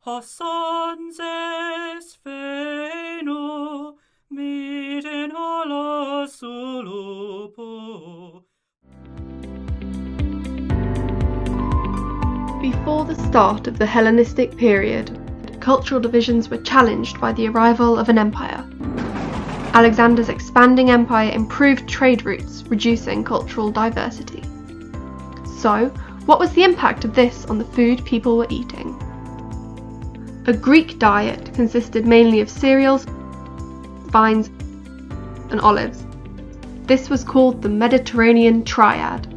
Hassan es feno miten ala solopo. Before the start of the Hellenistic period, cultural divisions were challenged by the arrival of an empire. Alexander's expanding empire improved trade routes, reducing cultural diversity. So, what was the impact of this on the food people were eating? A Greek diet consisted mainly of cereals, vines, and olives. This was called the Mediterranean Triad.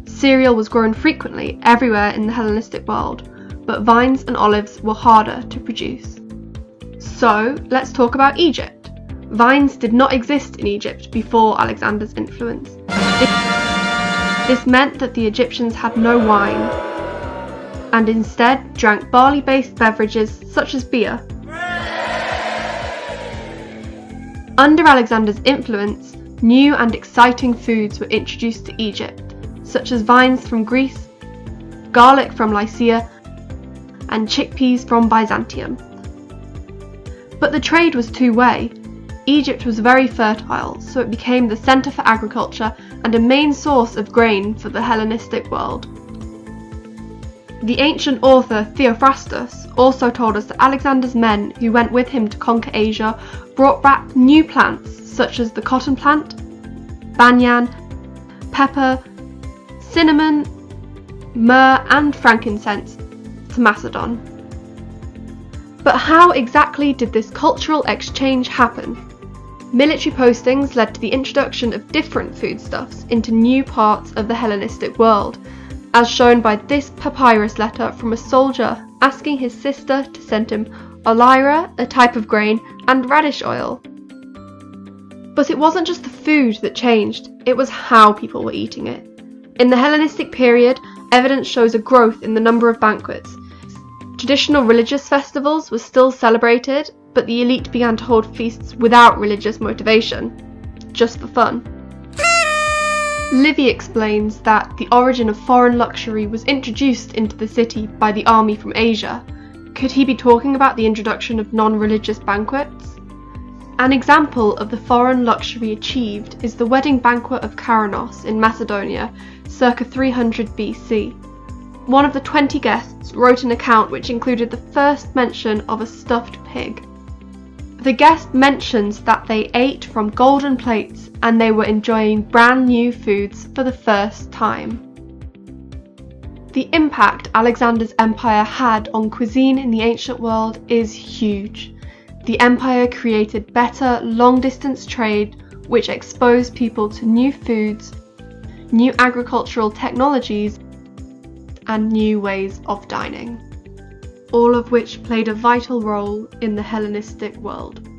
Cereal was grown frequently everywhere in the Hellenistic world, but vines and olives were harder to produce. So, let's talk about Egypt. Vines did not exist in Egypt before Alexander's influence. This meant that the Egyptians had no wine, and instead drank barley-based beverages such as beer. Under Alexander's influence, new and exciting foods were introduced to Egypt, such as vines from Greece, garlic from Lycia, and chickpeas from Byzantium. But the trade was two-way. Egypt was very fertile, so it became the centre for agriculture and a main source of grain for the Hellenistic world. The ancient author Theophrastus also told us that Alexander's men who went with him to conquer Asia brought back new plants such as the cotton plant, banyan, pepper, cinnamon, myrrh and frankincense to Macedon. But how exactly did this cultural exchange happen? Military postings led to the introduction of different foodstuffs into new parts of the Hellenistic world, as shown by this papyrus letter from a soldier asking his sister to send him olyra, a type of grain, and radish oil. But it wasn't just the food that changed, it was how people were eating it. In the Hellenistic period, evidence shows a growth in the number of banquets. Traditional religious festivals were still celebrated, but the elite began to hold feasts without religious motivation, just for fun. Livy explains that the origin of foreign luxury was introduced into the city by the army from Asia. Could he be talking about the introduction of non-religious banquets? An example of the foreign luxury achieved is the wedding banquet of Karanos in Macedonia, circa 300 BC. One of the 20 guests wrote an account which included the first mention of a stuffed pig. The guest mentions that they ate from golden plates and they were enjoying brand new foods for the first time. The impact Alexander's empire had on cuisine in the ancient world is huge. The empire created better long-distance trade which exposed people to new foods, new agricultural technologies, and new ways of dining, all of which played a vital role in the Hellenistic world.